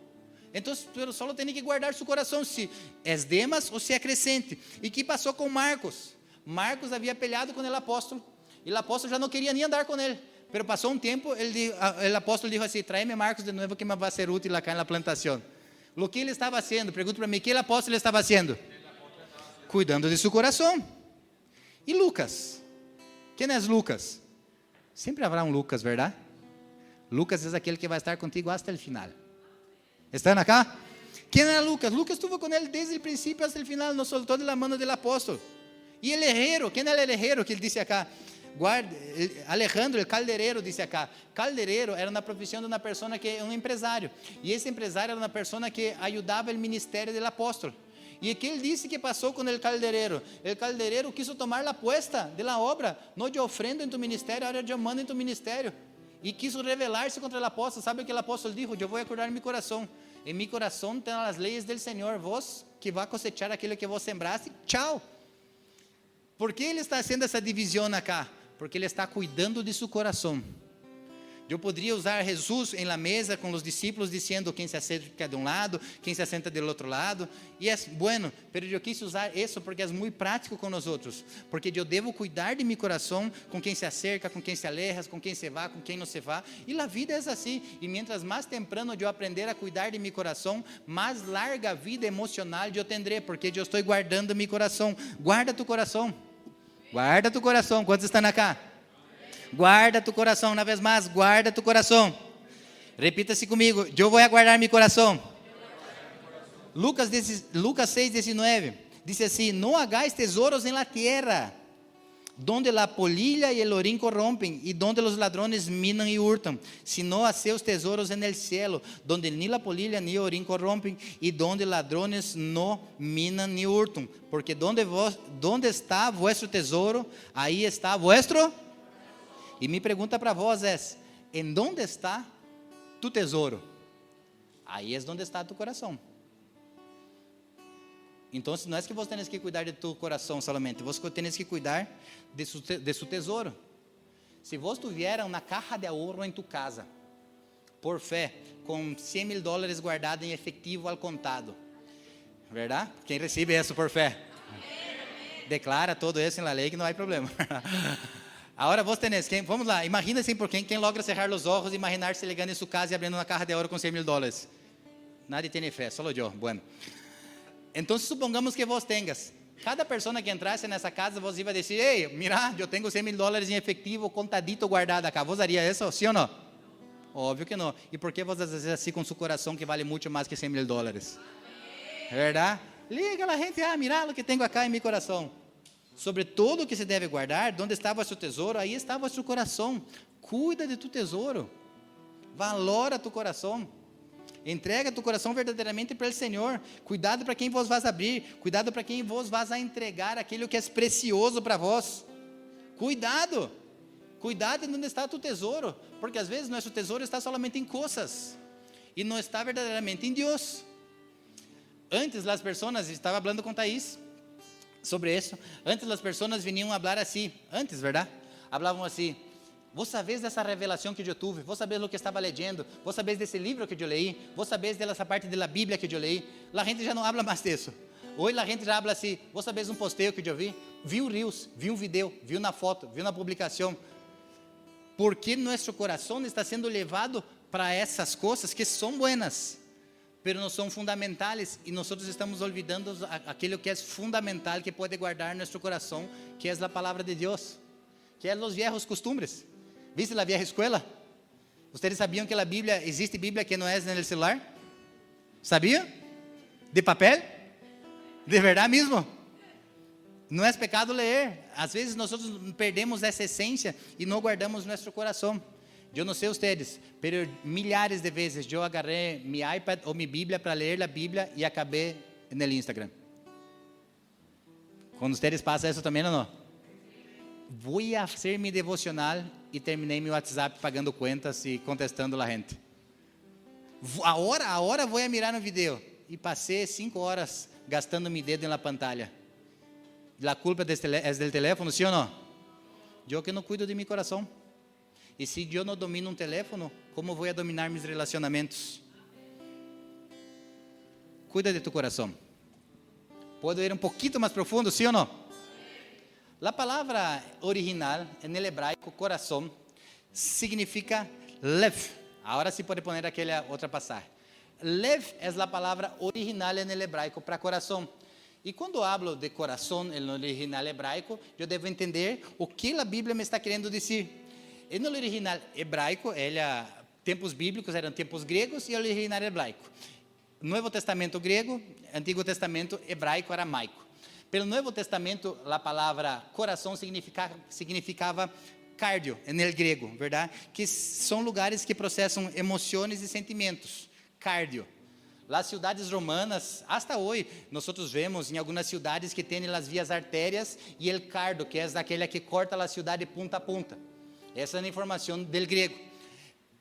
Então, eu só tenho que guardar seu coração se é Demas ou se é Crescente. E que passou com Marcos? Marcos havia peleado com o apóstolo, e o apóstolo já não queria nem andar com ele, mas passou um tempo, o apóstolo disse assim: tráeme Marcos de novo que me vai ser útil acá na plantação. O que ele estava fazendo? Pergunto para mim, o que o apóstolo estava fazendo? Cuidando de seu coração. E Lucas? Quem é Lucas? Sempre haverá um Lucas, verdade? Lucas é aquele que vai estar contigo até o final. Estão acá? Quem era Lucas? Lucas estuvo com ele desde o princípio até o final, não soltou de la mano do apóstolo. E el herrero, quem era o herrero que ele disse acá? Alejandro, o caldereiro, disse acá. Caldereiro era uma profissão de uma pessoa que é um empresário. E esse empresário era uma pessoa que ajudava o ministério do apóstolo. E que ele disse que passou com o caldereiro? O caldereiro quis tomar a puesta de la obra, não de ofrenda em tu ministério, ahora de mando em tu ministério. E quis revelar-se contra o apóstolo. Sabe o que o apóstolo disse? Eu vou acordar em meu coração. Em meu coração estão as leis do Senhor. Vos que vai cosechar aquilo que vos sembraste. Tchau. Por que ele está fazendo essa divisão acá? Porque ele está cuidando de seu coração. Eu poderia usar Jesus em la mesa com os discípulos, dizendo quem se acerca de um lado, quem se assenta do outro lado, e é bueno, mas eu quis usar isso porque é muito prático com nós outros, porque eu devo cuidar de meu coração, com quem se acerca, com quem se aleja, com quem se vai, com quem não se vai, e a vida é assim, e mientras mais temprano eu aprender a cuidar de meu coração, mais larga vida emocional eu tendré, porque eu estou guardando meu coração. Guarda tu coração, guarda tu coração. Quantos estão acá? Guarda tu coração, uma vez mais, guarda tu coração. Repita-se comigo, eu vou guardar meu coração. Lucas 6:19 diz assim: não hagáis tesouros em la tierra, donde la polilla y el orín corrompen, y donde los ladrones minan y hurtan, sino haceos tesouros en el cielo, donde ni la polilla ni el orín corrompen, y donde ladrones no minan ni hurtan, porque donde está vuestro tesouro, ahí está vuestro. E minha pergunta para vós é: em onde está tu tesouro? Aí é onde está tu coração. Então, não é que você tem que cuidar de tu coração somente, você tem que cuidar de seu tesouro. Se você tiver uma caja de ahorro em tu casa, por fé, com $100,000 guardado em efetivo ao contado, verdade? Quem recebe isso por fé? Declara todo isso na lei que não há problema. Agora vos tenés, vamos lá, imagina-se por quem logra cerrar os olhos e imaginar-se ligando em sua casa e abrindo uma caja de ouro com $100,000. Nadie tiene fé, solo eu. Bueno. Então, supongamos que vos tengas. Cada pessoa que entrasse nessa casa, vos iba a dizer: ei, mira, eu tenho $100,000 em efetivo, contadito, guardado acá. Vos haria isso, sim ou não? Óbvio que não. E por que vos fazer assim com seu coração que vale muito mais que $100,000? É verdade? Liga a gente, mira o que tenho acá em meu coração. Sobre todo o que se deve guardar, onde está vosso tesouro, aí está vosso coração. Cuida de tu tesouro, valora tu coração, entrega tu coração verdadeiramente para o Senhor. Cuidado para quem vos vas abrir, cuidado para quem vos vas a entregar aquilo que é precioso para vós. Cuidado de onde está tu tesouro, porque às vezes nosso tesouro está somente em coisas e não está verdadeiramente em Deus. Antes as pessoas, estava falando com Thaís sobre isso. Antes as pessoas vinham a falar assim, verdade? Falavam assim: vos sabés dessa revelação que eu tive, vos sabés do que estava lendo, vos sabés desse livro que eu leí, vos sabés dessa parte da Bíblia que eu leí. A gente já não habla mais disso. Hoje a gente já habla assim: vos sabés um posteio que eu vi um reels, vi um vídeo, vi uma foto, vi uma publicação. Porque nosso coração está sendo levado para essas coisas que são buenas, pero não são fundamentais, e nós estamos olvidando aquilo que é fundamental, que pode guardar nosso coração, que é a palavra de Deus, que é os viejos costumes. ¿Viste a vieja escola? Vocês sabiam que a Bíblia, existe Bíblia que não é no celular? Sabia? De papel? De verdade mesmo? Não é pecado ler. Às vezes nós perdemos essa essência e não guardamos nosso coração. Eu não sei vocês, mas milhares de vezes eu agarrei meu iPad ou minha Bíblia para ler a Bíblia e acabei no Instagram. Quando vocês passam isso também ou não? Vou a fazer meu devocional e terminei meu WhatsApp pagando contas e contestando a gente. Agora vou a mirar no vídeo e passei 5 horas gastando meu dedo na pantalla. A culpa é do teléfono, sim ou não? Eu que não cuido de meu coração. E se eu não domino um teléfono, como vou dominar meus relacionamentos? Cuida de tu coração. Pode ir um pouquinho mais profundo, sim ou não? A palavra original, no hebraico, coração, significa lev. Agora se pode pôr aquela outra passagem. Lev é a palavra original no hebraico para coração. E quando hablo de coração no original hebraico, eu devo entender o que a Bíblia me está querendo dizer. E no original hebraico, tempos bíblicos eram tempos gregos e o original hebraico. Novo Testamento grego, Antigo Testamento hebraico, aramaico. Pelo Novo Testamento, a palavra coração significava cardio, no grego, verdade? Que são lugares que processam emoções e sentimentos. Cardio. Las cidades romanas, hasta hoje, nós vemos em algumas cidades que têm as vias artérias e o cardio, que é aquela que corta a cidade punta a punta. Essa é a informação do grego.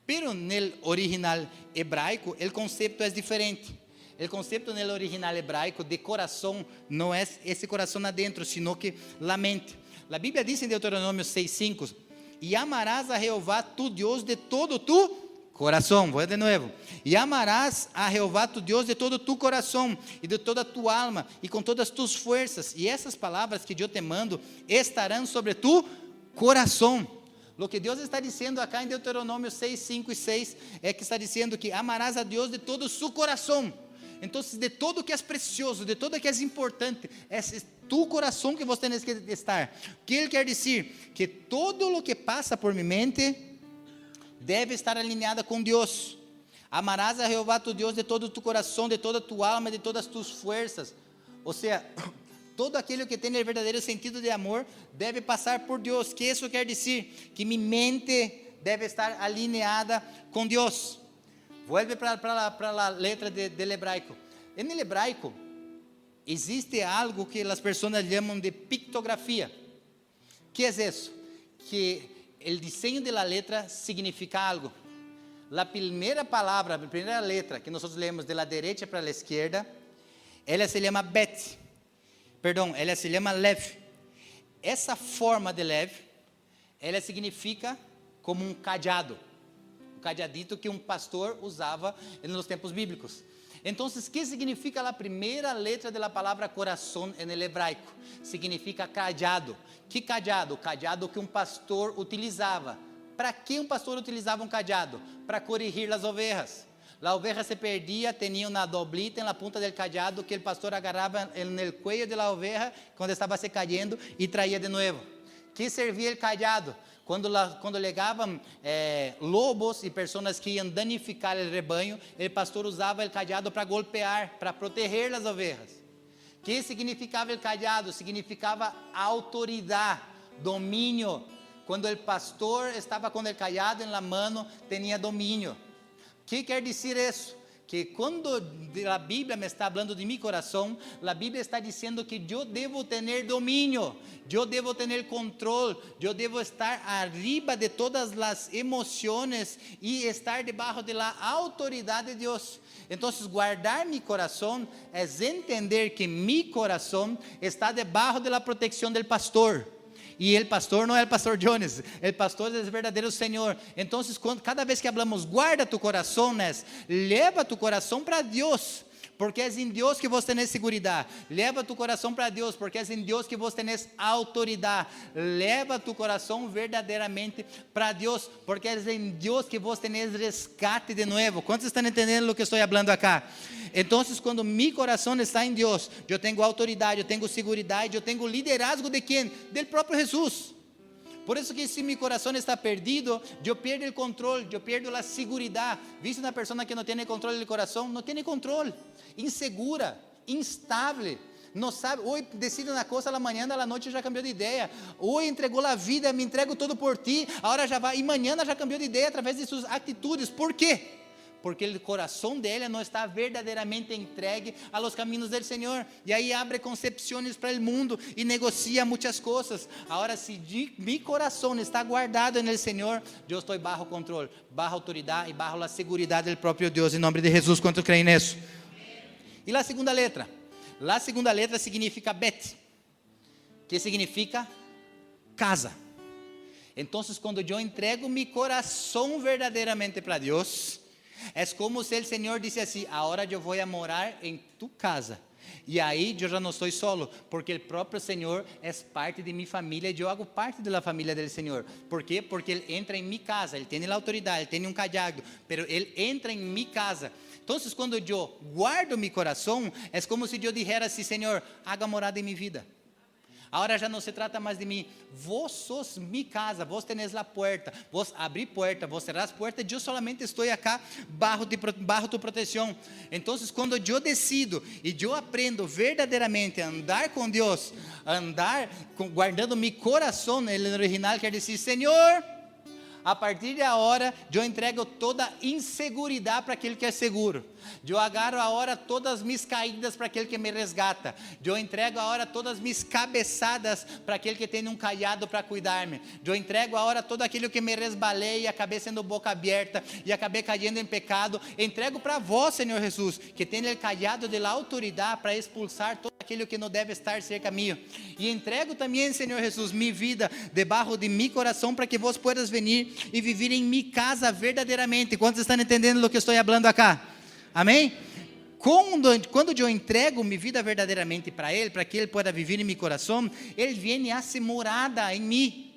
Pero no original hebraico, o conceito é diferente. O conceito no original hebraico de coração não é esse coração adentro, sino que la mente. A Bíblia diz em Deuteronômio 6:5: e amarás a Jeová tu Deus de todo tu coração. Vou de novo. E amarás a Jeová tu Deus de todo tu coração e de toda tu alma e com todas tus forças. E essas palavras que eu te mando estarão sobre tu coração. O que Deus está dizendo acá em Deuteronômio 6:5 e 6 é que está dizendo que amarás a Deus de todo su coração. Então, de todo o que é precioso, de todo o que é importante, é tu coração que você tem que estar. O que ele quer dizer? Que todo o que passa por minha mente deve estar alinhado com Deus. Amarás a Jeová tu Deus de todo tu coração, de toda tu alma, de todas tus forças. Ou seja, todo aquilo que tem o verdadeiro sentido de amor deve passar por Deus. Que isso quer dizer? Que minha mente deve estar alinhada com Deus. Vuelve para a letra del hebraico. En el hebraico existe algo que as pessoas chamam de pictografia. Que é isso? Que o desenho de la letra significa algo. A primeira palavra, a primeira letra que nós lemos de la derecha para a esquerda, ela se chama bet. Perdão, ela se chama lev. Essa forma de lev, ela significa como um cajado. Cajadito que um pastor usava nos tempos bíblicos. Então, o que significa a primeira letra da palavra coração em hebraico? Significa cajado. Que cajado? Cajado que um pastor utilizava. Para que um pastor utilizava um cajado? Para corrigir as ovelhas. A oveja se perdia, tinha uma doblita na ponta do cajado que o pastor agarrava no cuello da oveja quando estava se cayendo e traía de novo. Que servia o cajado? Quando chegavam lobos e pessoas que iam danificar o rebanho, o pastor usava o cajado para golpear, para proteger as ovelhas. O que significava o cajado? Significava autoridade, domínio. Quando o pastor estava com o cajado na mão, tinha domínio. O que quer dizer isso? Que quando a Bíblia me está falando de meu coração, a Bíblia está dizendo que eu devo ter domínio, eu devo ter controle, eu devo estar arriba de todas as emoções e estar debaixo da autoridade de Deus. Então, guardar meu coração é entender que meu coração está debaixo da proteção do pastor. E o pastor não é o pastor Jones, o pastor é o verdadeiro Senhor. Então, cada vez que falamos, guarda tu coração, leva tu coração para Deus, porque é em Deus que você tem segurança. Leva tu coração para Deus, porque é em Deus que você tem autoridade. Leva tu coração verdadeiramente para Deus, porque é em Deus que você tem resgate de novo. Quantos estão entendendo o que estou falando acá? Então, quando meu coração está em Deus, eu tenho autoridade, eu tenho segurança, eu tenho liderazgo de quem? Del próprio Jesus. Por isso que se meu coração está perdido, eu perdo o controle, eu perdo a segurança. Viste uma pessoa que não tem controle do coração? Não tem controle, insegura, instável. Não sabe, hoje decide uma coisa, na manhã, na noite já cambiou de ideia. Hoje entregou a vida, me entrego todo por ti, agora já vai, e amanhã já cambiou de ideia através de suas atitudes. Por quê? Porque o coração dele não está verdadeiramente entregue a los caminhos do Senhor. E aí abre concepções para o mundo e negocia muitas coisas. Agora, se meu coração está guardado no Senhor, eu estou bajo controle, bajo autoridade e bajo a segurança do próprio Deus. Em nome de Jesus, quanto creem nisso? E a segunda letra? A segunda letra significa bet, que significa casa. Então, quando eu entrego meu coração verdadeiramente para Deus, é como se o Senhor disse assim: agora eu vou morar em tu casa. E aí eu já não estou solo, porque o próprio Senhor é parte de minha família e eu hago parte da família do Senhor. Por quê? Porque Ele entra em minha casa, Ele tem a autoridade, Ele tem um cajado, mas Ele entra em minha casa. Então, quando eu guardo meu coração, é como se eu dissesse assim: Senhor, haga morada em minha vida. Agora já não se trata mais de mim. Vos sos mi casa, vos tenés a porta, vos abrir porta, vos cerrar as portas, eu solamente estou acá bajo tu proteção. Então, quando eu decido e eu aprendo verdadeiramente a andar com Deus, guardando meu coração, no original quer dizer: Senhor, A partir de agora, eu entrego toda inseguridade para aquele que é seguro. Eu agarro agora todas as minhas caídas para aquele que me resgata. Eu entrego agora todas as minhas cabeçadas para aquele que tem um cajado para cuidar-me. Eu entrego agora todo aquilo que me resbalei e acabei sendo boca aberta e acabei caindo em pecado. Entrego para vós, Senhor Jesus, que tem o cajado de la autoridade para expulsar todo aquilo que não deve estar cerca mío. E entrego também, Senhor Jesus, minha vida debaixo de meu coração para que vós puedas venir e viver em minha casa verdadeiramente. Quantos estão entendendo o que estou falando acá? Amém? Quando eu entrego minha vida verdadeiramente para Ele, para que Ele pueda viver em meu coração, Ele vem a ser morada em mim.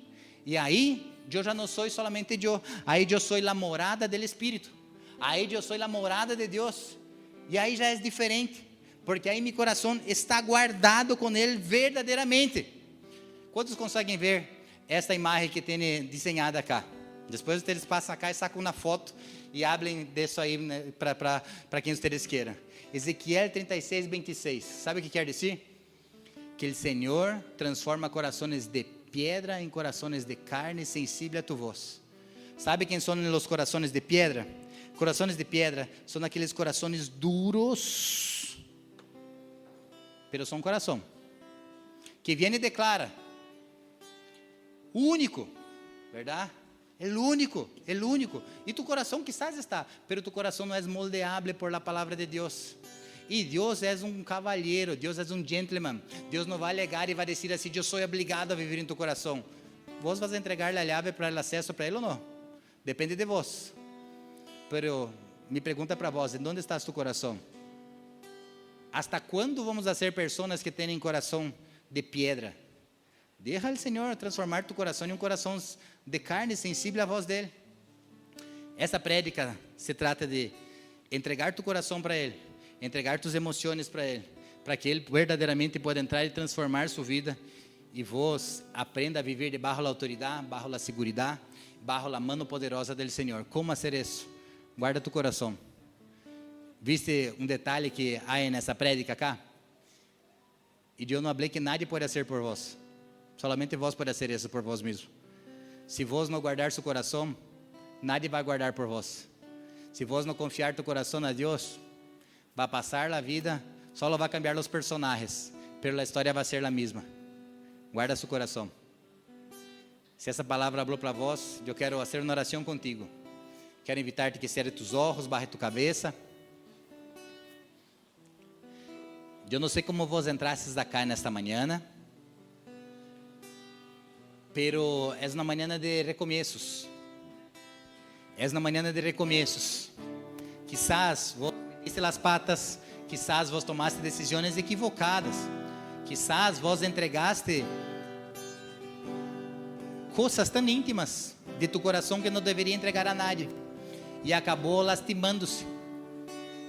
E aí, eu já não sou solamente eu. Aí eu sou a morada do Espírito. Aí eu sou a morada de Deus. E aí já é diferente. Porque aí meu coração está guardado com Ele verdadeiramente. Quantos conseguem ver esta imagem que tem desenhada cá? Depois vocês passam cá e sacam uma foto e abrem disso aí, né, para quem vocês queiram. Ezequiel 36, 26. Sabe o que quer dizer? Que o Senhor transforma corações de piedra em corações de carne sensível a tu voz. Sabe quem são os corações de piedra? Corações de piedra são aqueles corações duros, pero são coração que vem e declara: único, verdade? El único. E tu coração quizás está, pero tu coração não é moldeable por la palavra de Deus. E Deus é um cavalheiro, Deus é um gentleman. Deus não vai alegar e vai dizer assim: eu sou obrigado a viver em tu coração. Vos vas a entregar a chave para o acesso para ele ou não? Depende de vos. Pero me pergunta para vós: em onde está tu coração? ¿Hasta quando vamos a ser pessoas que têm coração de piedra? Deja o Senhor transformar tu coração em um coração de carne sensível à voz dele. Essa prédica se trata de entregar tu coração para Ele, entregar tus emoções para Ele, para que Ele verdadeiramente possa entrar e transformar sua vida. E vos aprenda a viver debaixo da autoridade, bajo da seguridade, bajo da mano poderosa do Senhor. Como fazer isso? Guarda tu coração. ¿Viste um detalhe que há nessa prédica acá? E eu não falei que nadie pode ser por vós. Solamente vós pode ser isso por vós mesmo. Se vós não guardar seu coração, nadie vai guardar por vós. Se vós não confiar tu coração a Deus, vai passar a vida, só vai cambiar os personagens, pero a história vai ser a mesma. Guarda seu coração. Se essa palavra falou para vós, eu quero fazer uma oração contigo. Quero invitar-te que cierre tus ojos, barre tu cabeça. Eu não sei como vos entrastes acá nesta manhã, pero é uma manhã de recomeços. É uma manhã de recomeços. Quizás vos metiste las patas, quizás vos tomaste decisões equivocadas, quizás vos entregaste coisas tão íntimas de tu coração que não deveria entregar a nadie, e acabou lastimando-se,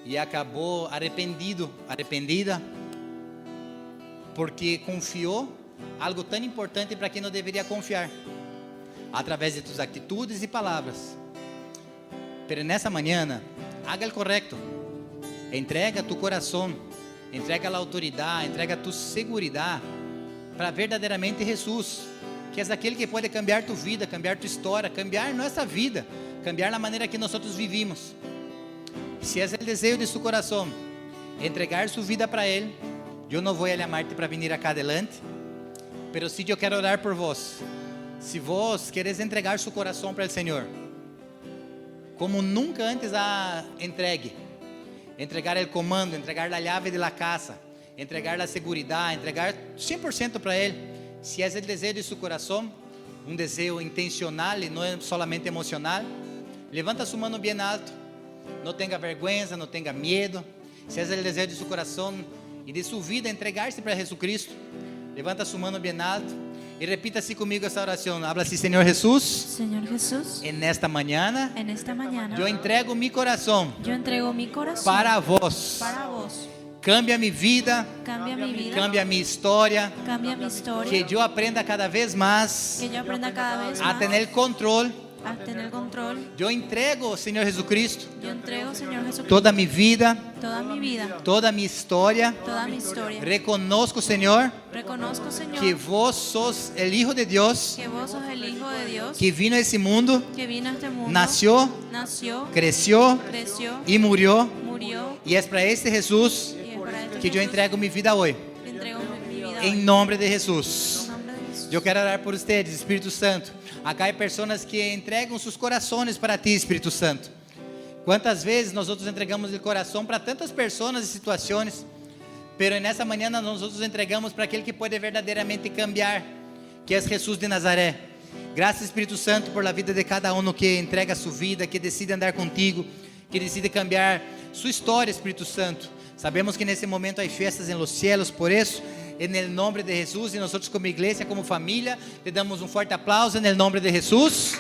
e acabou arrependida, porque confiou algo tão importante para quem não deveria confiar, através de tuas atitudes e palavras. Pero nessa manhã, haga o correto, entrega tu coração, entrega a autoridade, entrega tu seguridade para verdadeiramente Jesus, que é aquele que pode cambiar tu vida, cambiar tu história, cambiar nossa vida, cambiar a maneira que nós vivimos. Se é o desejo de su coração, entregar sua vida para Ele, eu não vou chamar-te para vir acá adelante, pero sim eu quero orar por vós. Se vós quereis entregar seu coração para o Senhor, como nunca antes a entregar o comando, entregar a chave de la casa, entregar a seguridade, entregar 100% para Ele. Se é o desejo de su coração, um desejo intencional e não é solamente emocional, levanta sua mão bem alto, não tenha vergonha, não tenha medo. Se é o desejo de su coração e de sua vida entregar-se para Jesus Cristo, levanta sua mão bem alto e repita assim comigo essa oração. Habla assim: Senhor Jesus, Señor Jesús, en esta mañana en esta mañana yo entrego mi corazón yo entrego mi corazón para vos. para vos. Cambia mi vida, Cambia mi vida, cambia mi historia, cambia mi historia, que yo aprenda cada vez más que yo aprenda cada vez a más tener control a tener control. Eu entrego, Senhor Jesucristo, Yo entrego, Señor Jesucristo, toda mi vida, toda mi vida, toda mi historia. toda mi historia. Reconozco, Senhor, Reconozco, Señor, que vos sos el Hijo de Dios, que vos sos el Hijo de Dios, que vino a ese mundo, que vino a este mundo, nació, nació, creció creció, y murió. murió, Y es para este Jesús y es para este que yo Jesús entrego mi vida hoy. que entrego mi vida Em hoy. nome de Jesus. En nombre de Jesús. Eu quero orar por ustedes, Espírito Santo. Acá hay personas que entregam sus corazones para ti, Espírito Santo. Quantas vezes nós outros entregamos o coração para tantas pessoas e situações, pero nessa manhã nós outros entregamos para aquele que pode verdadeiramente cambiar, que é Jesus de Nazaré. Graças, Espírito Santo, por la vida de cada um que entrega sua vida, que decide andar contigo, que decide cambiar sua história, Espírito Santo. Sabemos que nesse momento há festas em los cielos, por isso, em nome de Jesus, e nós como igreja, como família, te damos um forte aplauso em nome de Jesus.